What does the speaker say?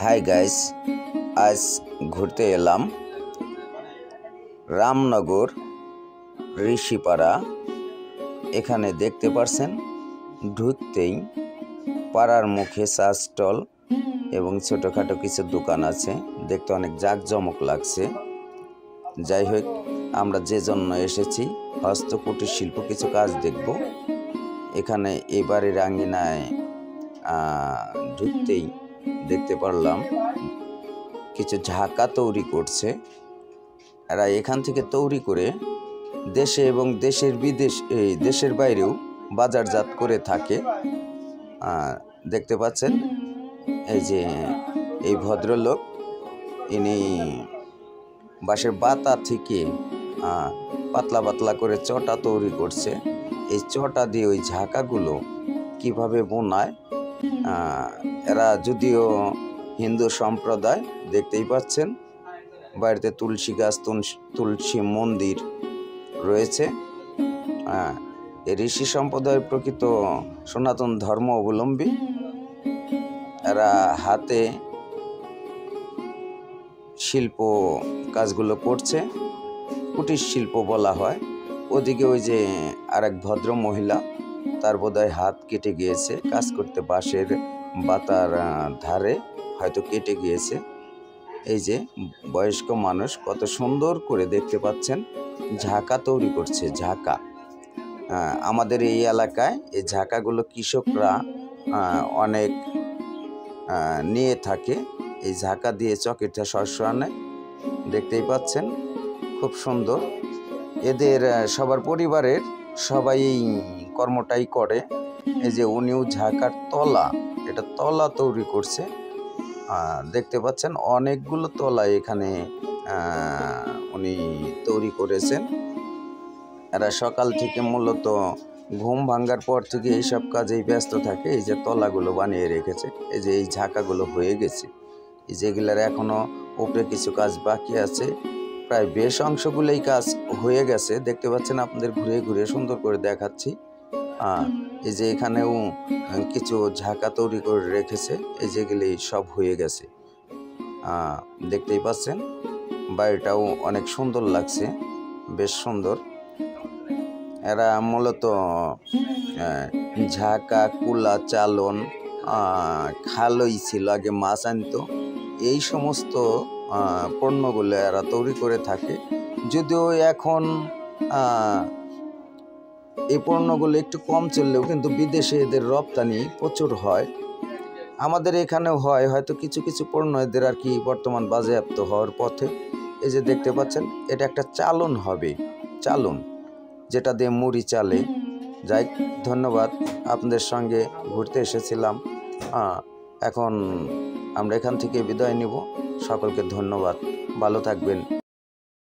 Hi guys, আজ ঘুরতে এলাম রামনগর ঋষিপাড়া। এখানে দেখতে পাচ্ছেন ঢুকতেই পাড়ার মুখে চা স্টল এবং ছোটোখাটো কিছু দোকান আছে, দেখতে অনেক জাঁকজমক লাগছে। যাই হোক, আমরা যে জন্য এসেছি হস্তকুটির শিল্প কিছু কাজ দেখব। এখানে এবারে রাঙ্গিনায় ঢুকতেই দেখতে পারলাম কিছু ঝাঁকা তৈরি করছে। এরা এখান থেকে তৈরি করে দেশে এবং দেশের বাইরেও বাজারজাত করে থাকে। দেখতে পাচ্ছেন এই যে এই ভদ্রলোক, ইনি বাঁশের বাতা থেকে পাতলা পাতলা করে চটা তৈরি করছে। এই চটা দিয়ে ওই ঝাঁকাগুলো কিভাবে বোনায়, এরা যদিও হিন্দু সম্প্রদায়, দেখতেই পাচ্ছেন বাড়িতে তুলসী গাছ, তুলসী মন্দির রয়েছে। এই ঋষি সম্প্রদায়ের প্রকৃত সনাতন ধর্ম অবলম্বী। এরা হাতে শিল্প কাজগুলো করছে, কুটির শিল্প বলা হয়। ওদিকে ওই যে আরেক ভদ্র মহিলা, তার বোধহয় হাত কেটে গিয়েছে কাজ করতে, বাঁশের বাতার ধারে হয়তো কেটে গিয়েছে। এই যে বয়স্ক মানুষ কত সুন্দর করে দেখতে পাচ্ছেন ঝাঁকা তৈরি করছে। ঝাঁকা আমাদের এই এলাকায় এই ঝাঁকাগুলো কৃষকরা অনেক নিয়ে থাকে। এই ঝাঁকা দিয়ে চকিটা শস্য আনে, দেখতেই পাচ্ছেন খুব সুন্দর। এদের সবার পরিবারের সবাই এই কর্মটাই করে। এই যে উনিও ঝাঁকার তলা, এটা তলা তৈরি করছে। দেখতে পাচ্ছেন অনেকগুলো তলা এখানে উনি তৈরি করেছেন। এরা সকাল থেকে মূলত ঘুম ভাঙ্গার পর থেকে এইসব কাজেই ব্যস্ত থাকে। এই যে তলাগুলো বানিয়ে রেখেছে, এই যে এই ঝাঁকাগুলো হয়ে গেছে, এই যেগুলার এখনো উপরে কিছু কাজ বাকি আছে। প্রায় বেশ অংশগুলোই কাজ হয়ে গেছে, দেখতে পাচ্ছেন। আপনাদের ঘুরে ঘুরে সুন্দর করে দেখাচ্ছি। এই যে এখানেও কিছু ঝাঁকা তৈরি করে রেখেছে, এই যেগুলি সব হয়ে গেছে। দেখতেই পাচ্ছেন বাড়িটাও অনেক সুন্দর লাগছে, বেশ সুন্দর। এরা মূলত ঝাঁকা, কুলা, চালন, খালই ছিল আগে, মাছ আনতো, এই সমস্ত পণ্যগুলো এরা তৈরি করে থাকে। যদিও এখন এই পণ্যগুলো একটু কম চললেও কিন্তু বিদেশে এদের রপ্তানি প্রচুর হয়। আমাদের এখানেও হয়, হয়তো কিছু কিছু পণ্য এদের আর কি বর্তমান বাজেয়াপ্ত হওয়ার পথে। এই যে দেখতে পাচ্ছেন এটা একটা চালন হবে, চালন যেটা দিয়ে মুড়ি চালে। যাই, ধন্যবাদ, আপনাদের সঙ্গে ঘুরতে এসেছিলাম। এখন আমরা এখান থেকে বিদায় নিব। সকলকে ধন্যবাদ, ভালো থাকবেন।